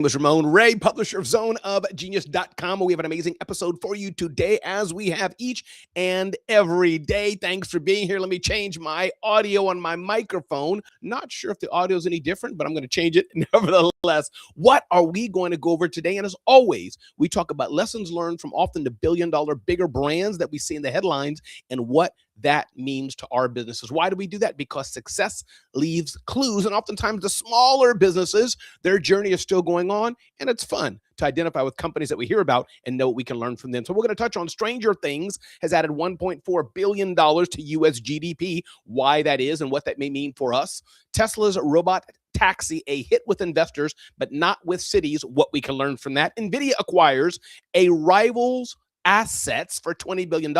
Was Ramon Ray, publisher of zoneofgenius.com. We have an amazing episode for you today, as we have each and every day. Thanks for being here. Let me change my audio on my microphone. Not sure if the audio is any different, but I'm going to change it nevertheless. What are we going to go over today? And as always, we talk about lessons learned from often the billion-dollar bigger brands that we see in the headlines and what that means to our businesses. Why do we do that? Because success leaves clues, and oftentimes the smaller businesses, their journey is still going on, and it's fun to identify with companies that we hear about and know what we can learn from them. So we're going to touch on Stranger Things has added $1.4 billion to U.S. GDP, why that is and what that may mean for us. Tesla's robot taxi, a hit with investors, but not with cities, what we can learn from that. NVIDIA acquires a rival's assets for $20 billion,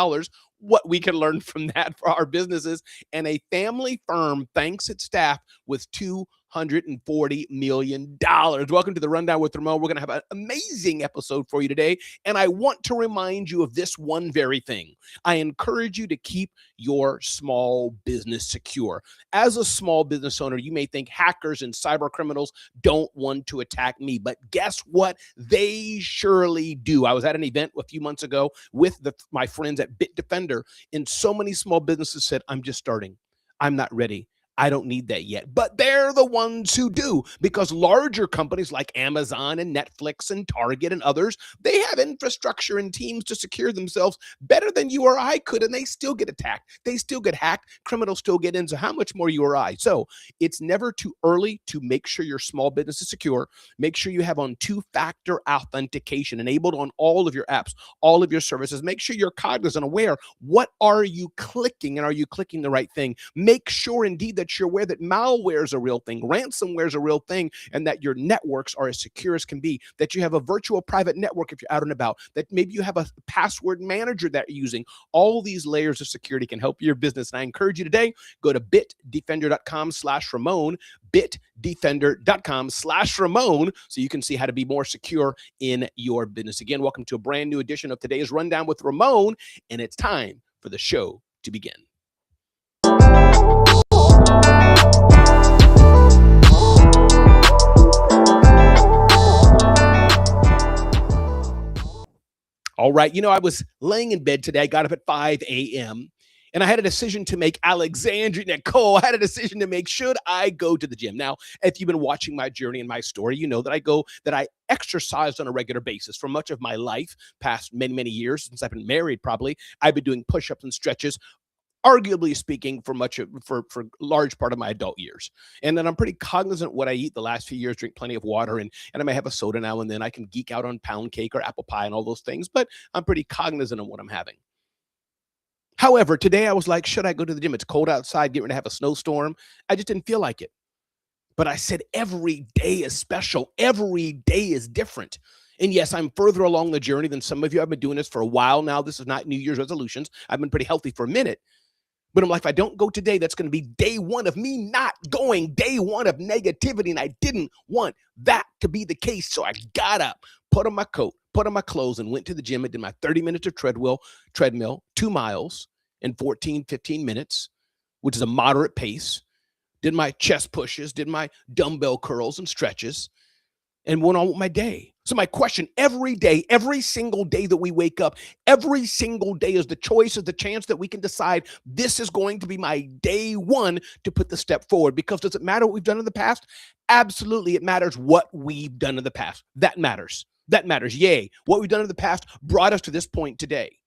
what we can learn from that for our businesses. And a family firm thanks its staff with $240 million. Welcome to the Rundown with Ramon. We're going to have an amazing episode for you today. And I want to remind you of this one very thing. I encourage you to keep your small business secure. As a small business owner, you may think hackers and cyber criminals don't want to attack me, but guess what? They surely do. I was at an event a few months ago with my friends at Bitdefender, and so many small businesses said, I'm just starting. I'm not ready. I don't need that yet. But they're the ones who do, because larger companies like Amazon and Netflix and Target and others, they have infrastructure and teams to secure themselves better than you or I could, and they still get attacked. They still get hacked. Criminals still get in. So how much more you or I? So it's never too early to make sure your small business is secure. Make sure you have on two-factor authentication enabled on all of your apps, all of your services. Make sure you're cognizant, aware. What are you clicking, and are you clicking the right thing? Make sure indeed that you're aware that malware is a real thing, ransomware is a real thing, and that your networks are as secure as can be, that you have a virtual private network if you're out and about, that maybe you have a password manager that you're using. All these layers of security can help your business. And I encourage you today, go to bitdefender.com/Ramon, bitdefender.com/Ramon, so you can see how to be more secure in your business. Again, welcome to a brand new edition of today's Rundown with Ramon, and it's time for the show to begin. All right. I was laying in bed today. I got up at 5 a.m. and I had a decision to make. Alexandria Nicole, I had a decision to make. Should I go to the gym? Now, if you've been watching my journey and my story, you know that I exercised on a regular basis for much of my life, past many, many years since I've been married. Probably I've been doing push-ups and stretches, arguably speaking, for large part of my adult years. And then I'm pretty cognizant of what I eat the last few years, drink plenty of water, and I may have a soda now and then. I can geek out on pound cake or apple pie and all those things, but I'm pretty cognizant of what I'm having. However, today I was like, should I go to the gym? It's cold outside, getting ready to have a snowstorm. I just didn't feel like it. But I said, every day is special. Every day is different. And yes, I'm further along the journey than some of you. I've been doing this for a while now. This is not New Year's resolutions. I've been pretty healthy for a minute. But I'm like, if I don't go today, that's going to be day one of me not going, day one of negativity. And I didn't want that to be the case. So I got up, put on my coat, put on my clothes, and went to the gym. I did my 30 minutes of treadmill, 2 miles in 15 minutes, which is a moderate pace. Did my chest pushes, did my dumbbell curls and stretches, and went on with my day. So my question, every day, every single day that we wake up, every single day is the choice, is the chance that we can decide this is going to be my day one to put the step forward. Because does it matter what we've done in the past? Absolutely, it matters what we've done in the past. That matters. That matters. Yay. What we've done in the past brought us to this point today.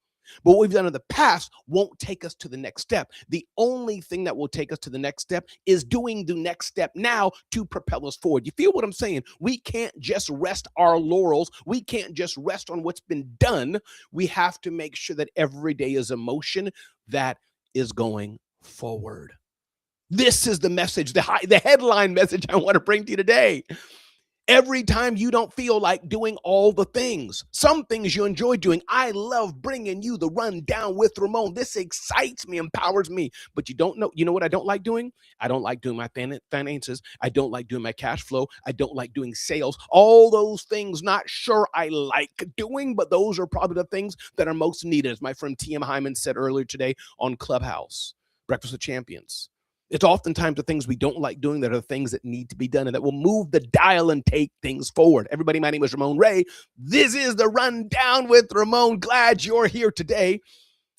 But what we've done in the past won't take us to the next step. The only thing that will take us to the next step is doing the next step now to propel us forward. You feel what I'm saying? We can't just rest our laurels. We can't just rest on what's been done. We have to make sure that every day is a motion that is going forward. This is the message, the headline message I want to bring to you today. Every time you don't feel like doing all the things, some things you enjoy doing. I love bringing you the Rundown with Ramon. This excites me, empowers me. But you know what I don't like doing? I don't like doing my finances. I don't like doing my cash flow. I don't like doing sales. All those things, not sure I like doing, but those are probably the things that are most needed. As my friend T.M. Hyman said earlier today on Clubhouse, Breakfast with Champions. It's oftentimes the things we don't like doing that are the things that need to be done and that will move the dial and take things forward. Everybody, my name is Ramon Ray. This is the Rundown with Ramon. Glad you're here today.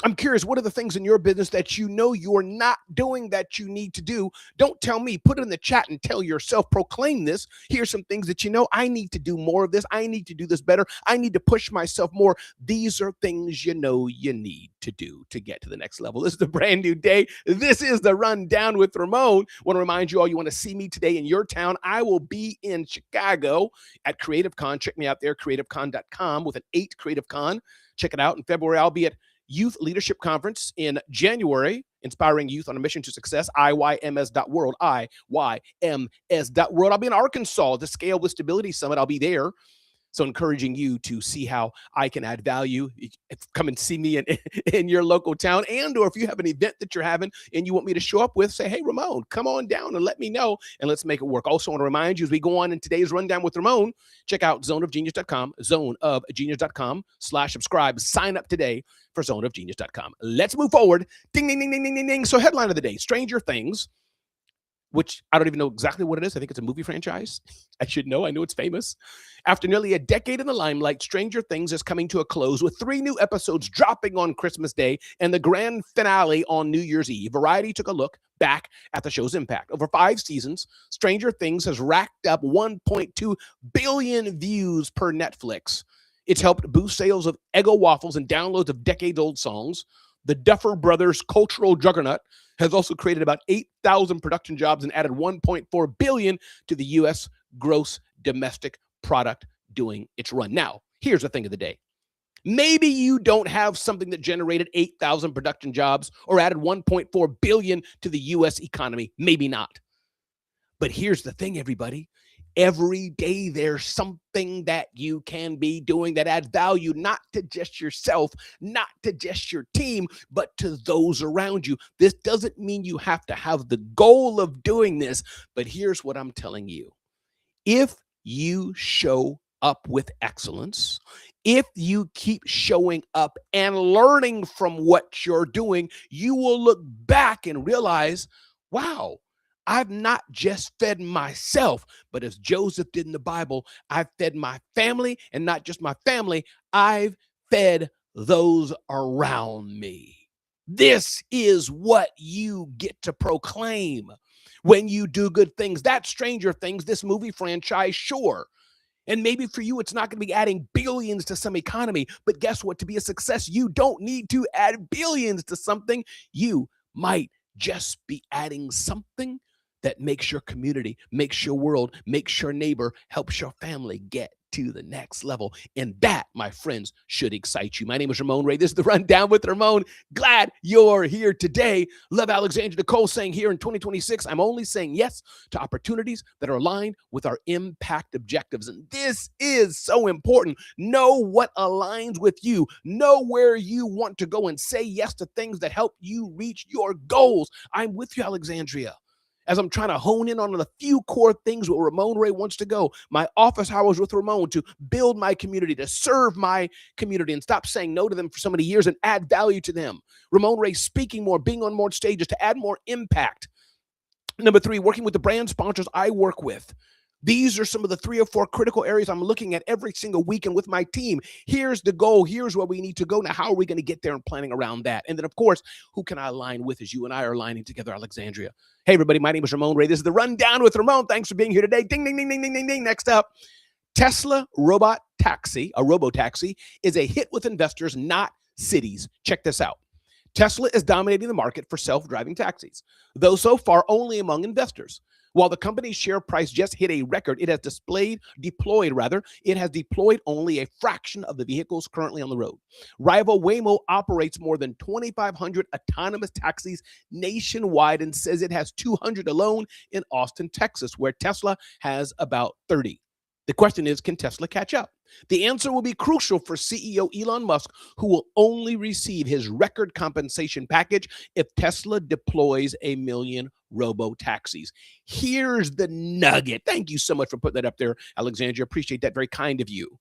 I'm curious, what are the things in your business that you know you're not doing that you need to do? Don't tell me. Put it in the chat and tell yourself, proclaim this. Here's some things that you know I need to do more of this. I need to do this better. I need to push myself more. These are things you know you need to do to get to the next level. This is a brand new day. This is the Rundown with Ramon. Want to remind you all, you want to see me today in your town. I will be in Chicago at Creative Con. Check me out there, creativecon.com with an 8, Creative Con. Check it out. In February, I'll be at Youth Leadership Conference in January, inspiring youth on a mission to success, IYMS.world, IYMS.world. I'll be in Arkansas, the Scale with Stability Summit. I'll be there. So encouraging you to see how I can add value. Come and see me in your local town. And or if you have an event that you're having and you want me to show up with, say, hey, Ramon, come on down and let me know, and let's make it work. Also want to remind you as we go on in today's Rundown with Ramon, check out zoneofgenius.com, zoneofgenius.com/subscribe. Sign up today for zoneofgenius.com. Let's move forward. Ding, ding, ding, ding, ding, ding, ding. So headline of the day, Stranger Things, which I don't even know exactly what it is. I think it's a movie franchise. I should know. I know it's famous. After nearly a decade in the limelight, Stranger Things is coming to a close with 3 new episodes dropping on Christmas Day and the grand finale on New Year's Eve. Variety took a look back at the show's impact. Over 5 seasons, Stranger Things has racked up 1.2 billion views per Netflix. It's helped boost sales of Eggo waffles and downloads of decades-old songs. The Duffer Brothers cultural juggernaut has also created about 8,000 production jobs and added 1.4 billion to the U.S. gross domestic product doing its run. Now, here's the thing of the day. Maybe you don't have something that generated 8,000 production jobs or added 1.4 billion to the U.S. economy. Maybe not. But here's the thing, everybody. Every day there's something that you can be doing that adds value, not to just yourself, not to just your team, but to those around you. This doesn't mean you have to have the goal of doing this, but here's what I'm telling you. If you show up with excellence, if you keep showing up and learning from what you're doing, you will look back and realize, wow, I've not just fed myself, but as Joseph did in the Bible, I've fed my family, and not just my family, I've fed those around me. This is what you get to proclaim when you do good things. That's Stranger Things, this movie franchise, sure. And maybe for you, it's not going to be adding billions to some economy, but guess what? To be a success, you don't need to add billions to something. You might just be adding something that makes your community, makes your world, makes your neighbor, helps your family get to the next level. And that, my friends, should excite you. My name is Ramon Ray. This is the Rundown with Ramon. Glad you're here today. Love Alexandra Nicole saying here in 2026, I'm only saying yes to opportunities that are aligned with our impact objectives. And this is so important. Know what aligns with you. Know where you want to go and say yes to things that help you reach your goals. I'm with you, Alexandria, as I'm trying to hone in on the few core things where Ramon Ray wants to go. My office hours with Ramon, to build my community, to serve my community and stop saying no to them for so many years and add value to them. Ramon Ray speaking more, being on more stages to add more impact. Number 3, working with the brand sponsors I work with. These are some of the 3 or 4 critical areas I'm looking at every single week and with my team. Here's the goal. Here's where we need to go. Now, how are we going to get there and planning around that? And then, of course, who can I align with as you and I are aligning together, Alexandria? Hey, everybody, my name is Ramon Ray. This is the Rundown with Ramon. Thanks for being here today. Ding, ding, ding, ding, ding, ding, ding. Next up, Tesla robot taxi, a robotaxi, is a hit with investors, not cities. Check this out. Tesla is dominating the market for self-driving taxis, though so far only among investors. While the company's share price just hit a record, it has deployed only a fraction of the vehicles currently on the road. Rival Waymo operates more than 2,500 autonomous taxis nationwide and says it has 200 alone in Austin, Texas, where Tesla has about 30. The question is, can Tesla catch up? The answer will be crucial for CEO Elon Musk, who will only receive his record compensation package if Tesla deploys 1 million robo-taxis. Here's the nugget. Thank you so much for putting that up there, Alexandria. Appreciate that. Very kind of you.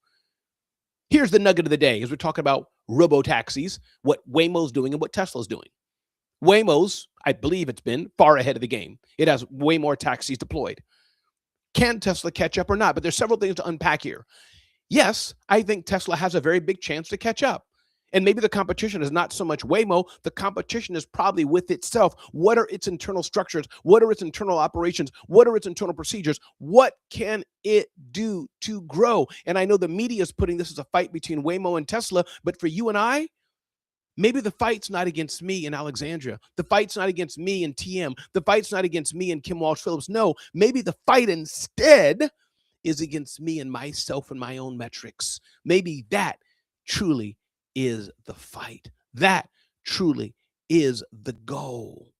Here's the nugget of the day as we're talking about robo-taxis, what Waymo's doing and what Tesla's doing. Waymo's, I believe it's been far ahead of the game. It has way more taxis deployed. Can Tesla catch up or not? But there's several things to unpack here. Yes, I think Tesla has a very big chance to catch up. And maybe the competition is not so much Waymo. The competition is probably with itself. What are its internal structures? What are its internal operations? What are its internal procedures? What can it do to grow? And I know the media is putting this as a fight between Waymo and Tesla, but for you and I, maybe the fight's not against me and Alexandria. The fight's not against me and TM. The fight's not against me and Kim Walsh Phillips. No, maybe the fight instead is against me and myself and my own metrics. Maybe that truly is the fight. That truly is the goal.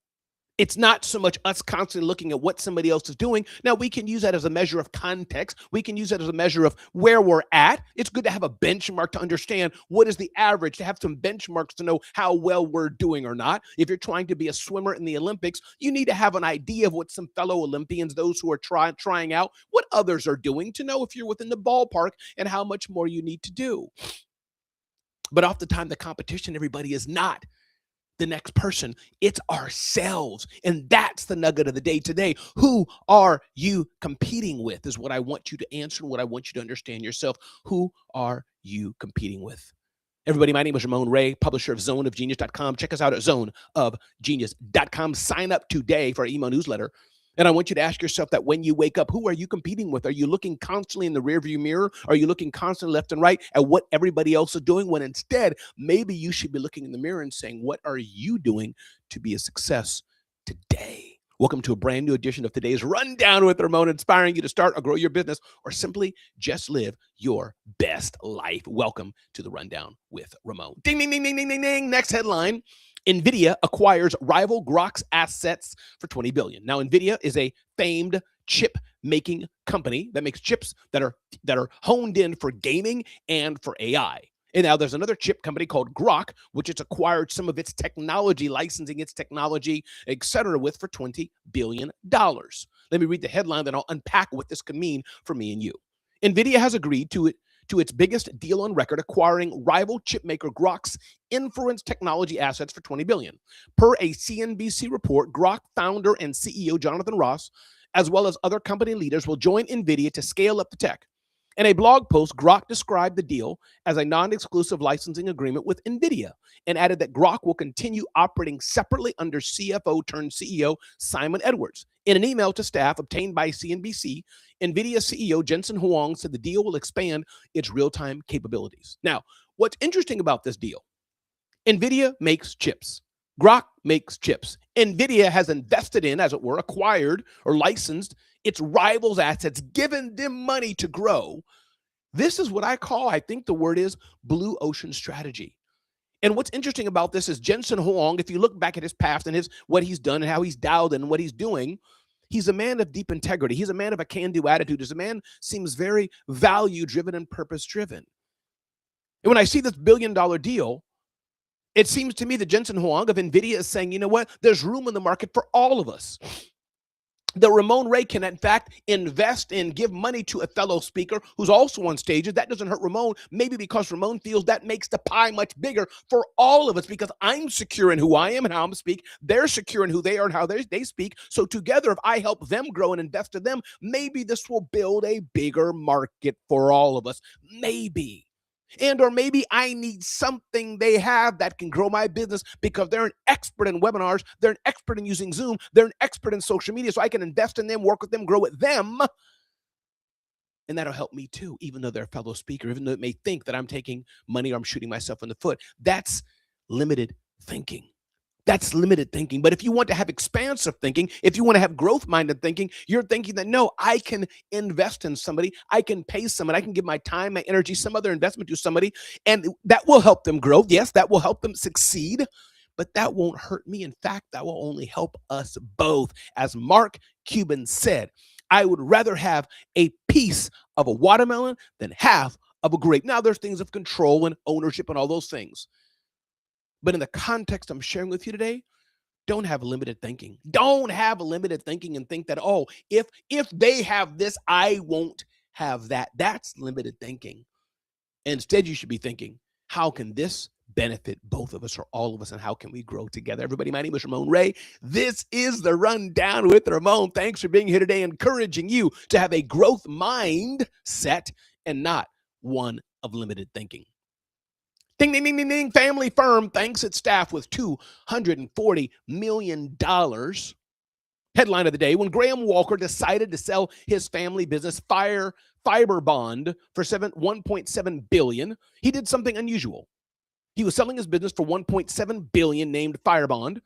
It's not so much us constantly looking at what somebody else is doing. Now, we can use that as a measure of context. We can use that as a measure of where we're at. It's good to have a benchmark to understand what is the average, to have some benchmarks to know how well we're doing or not. If you're trying to be a swimmer in the Olympics, you need to have an idea of what some fellow Olympians, those who are trying out, what others are doing to know if you're within the ballpark and how much more you need to do. But oftentimes the competition, everybody, is not the next person. It's ourselves. And that's the nugget of the day today. Who are you competing with is what I want you to answer and what I want you to understand yourself. Who are you competing with? Everybody, my name is Ramon Ray, publisher of zoneofgenius.com. Check us out at zoneofgenius.com. Sign up today for our email newsletter. And I want you to ask yourself that when you wake up, who are you competing with? Are you looking constantly in the rearview mirror? Are you looking constantly left and right at what everybody else is doing? When instead, maybe you should be looking in the mirror and saying, what are you doing to be a success today? Welcome to a brand new edition of today's Rundown with Ramon, inspiring you to start or grow your business or simply just live your best life. Welcome to the Rundown with Ramon. Ding, ding, ding, ding, ding, ding, ding. Next headline. NVIDIA acquires rival Grok's assets for $20 billion. Now, NVIDIA is a famed chip-making company that makes chips that are honed in for gaming and for AI. And now there's another chip company called Grok, which it's acquired some of its technology, licensing its technology, et cetera, with for $20 billion. Let me read the headline, then I'll unpack what this could mean for me and you. NVIDIA has agreed to its biggest deal on record, acquiring rival chipmaker Grok's inference technology assets for $20 billion. Per a CNBC report, Grok founder and CEO Jonathan Ross, as well as other company leaders, will join NVIDIA to scale up the tech. In a blog post, Grok described the deal as a non-exclusive licensing agreement with NVIDIA and added that Grok will continue operating separately under CFO turned CEO Simon Edwards. In an email to staff obtained by CNBC, NVIDIA CEO Jensen Huang said the deal will expand its real-time capabilities. Now, what's interesting about this deal, NVIDIA makes chips. Grok makes chips. NVIDIA has invested in, as it were, acquired or licensed its rivals' assets, given them money to grow. This is what I call, I think the word is, blue ocean strategy. And what's interesting about this is Jensen Huang, if you look back at his past and what he's done and how he's dialed in and what he's doing, he's a man of deep integrity. He's a man of a can-do attitude. He's a man seems very value-driven and purpose-driven. And when I see this billion-dollar deal, it seems to me that Jensen Huang of NVIDIA is saying, you know what? There's room in the market for all of us. That Ramon Ray can, in fact, invest and give money to a fellow speaker who's also on stages. That doesn't hurt Ramon, maybe because Ramon feels that makes the pie much bigger for all of us because I'm secure in who I am and how I'm speak. They're secure in who they are and how they speak. So together, if I help them grow and invest in them, maybe this will build a bigger market for all of us. Maybe. And or maybe I need something they have that can grow my business because they're an expert in webinars, they're an expert in using Zoom, they're an expert in social media, so I can invest in them, work with them, grow with them, and that'll help me too, even though they're a fellow speaker, even though it may think that I'm taking money or I'm shooting myself in the foot. That's limited thinking. That's limited thinking. But if you want to have expansive thinking, if you want to have growth-minded thinking, you're thinking that, no, I can invest in somebody. I can pay someone. I can give my time, my energy, some other investment to somebody, and that will help them grow. Yes, that will help them succeed, but that won't hurt me. In fact, that will only help us both. As Mark Cuban said, I would rather have a piece of a watermelon than half of a grape. Now, there's things of control and ownership and all those things. But in the context I'm sharing with you today, don't have limited thinking. Don't have limited thinking and think that, oh, if they have this, I won't have that. That's limited thinking. Instead, you should be thinking, how can this benefit both of us or all of us, and how can we grow together? Everybody, my name is Ramon Ray. This is the Rundown with Ramon. Thanks for being here today, encouraging you to have a growth mindset and not one of limited thinking. Ding, ding, ding, ding, ding. Family firm thanks its staff with $240 million. Headline of the day: when Graham Walker decided to sell his family business Fiber Bond for $1.7 billion, he did something unusual. He was selling his business for $1.7 billion, named Fire Bond.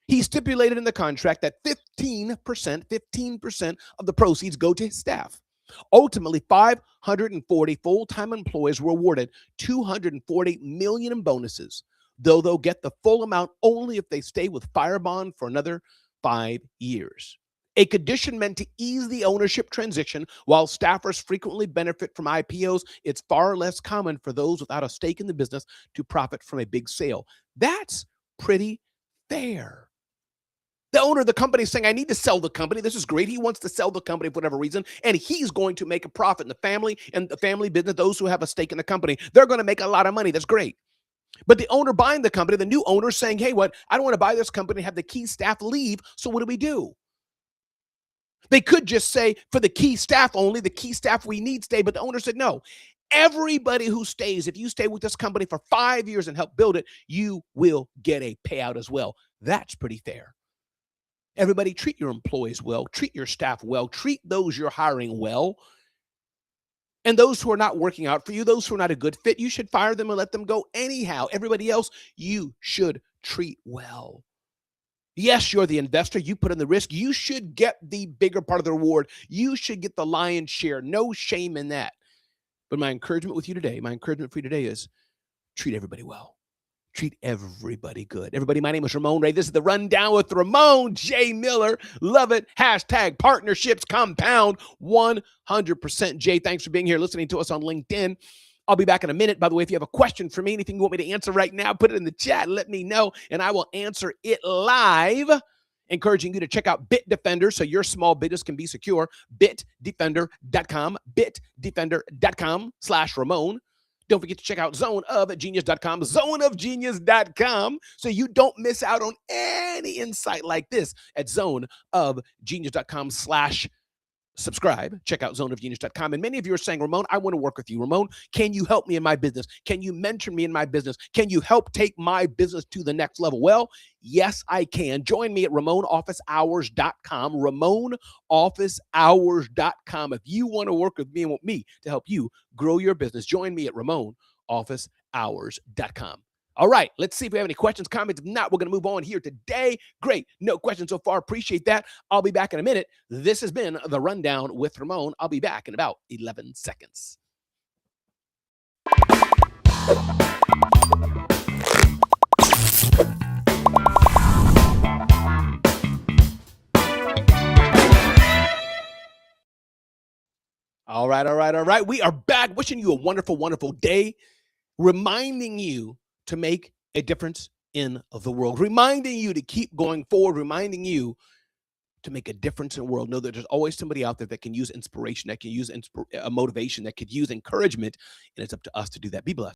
He stipulated in the contract that 15% of the proceeds go to his staff. Ultimately, 540 full-time employees were awarded $240 million in bonuses, though they'll get the full amount only if they stay with Fire Bond for another 5 years. A condition meant to ease the ownership transition. While staffers frequently benefit from IPOs, it's far less common for those without a stake in the business to profit from a big sale. That's pretty fair. The owner of the company is saying, I need to sell the company. This is great. He wants to sell the company for whatever reason, and he's going to make a profit. And the family business, those who have a stake in the company, they're going to make a lot of money. That's great. But the owner buying the company, the new owner, is saying, hey, I don't want to buy this company, have the key staff leave. So what do? They could just say, for the key staff only, the key staff we need stay. But the owner said, no, everybody who stays, if you stay with this company for 5 years and help build it, you will get a payout as well. That's pretty fair. Everybody, treat your employees well, treat your staff well, treat those you're hiring well. And those who are not working out for you, those who are not a good fit, you should fire them and let them go anyhow. Everybody else, you should treat well. Yes, you're the investor. You put in the risk. You should get the bigger part of the reward. You should get the lion's share. No shame in that. But my encouragement for you today is treat everybody well. Treat everybody good. Everybody, my name is Ramon Ray. This is the Rundown with Ramon J. Miller. Love it. Hashtag partnerships compound 100%. Jay, thanks for being here, listening to us on LinkedIn. I'll be back in a minute. By the way, if you have a question for me, anything you want me to answer right now, put it in the chat. Let me know, and I will answer it live. Encouraging you to check out Bitdefender so your small business can be secure. Bitdefender.com. Bitdefender.com/Ramon. Don't forget to check out zoneofgenius.com, zoneofgenius.com, so you don't miss out on any insight like this at zoneofgenius.com/subscribe. Check out zoneofgenius.com. And many of you are saying, Ramon, I want to work with you. Ramon, can you help me in my business? Can you mentor me in my business? Can you help take my business to the next level? Well, yes, I can. Join me at RamonOfficeHours.com, RamonOfficeHours.com. If you want to work with me and want me to help you grow your business, join me at RamonOfficeHours.com. All right, let's see if we have any questions, comments. If not, we're going to move on here today. Great. No questions so far. Appreciate that. I'll be back in a minute. This has been the Rundown with Ramon. I'll be back in about 11 seconds. All right. We are back. Wishing you a wonderful, wonderful day. Reminding you to make a difference in the world, reminding you to keep going forward, reminding you to make a difference in the world. Know that there's always somebody out there that can use inspiration, that can use motivation, that could use encouragement, and it's up to us to do that. Be blessed.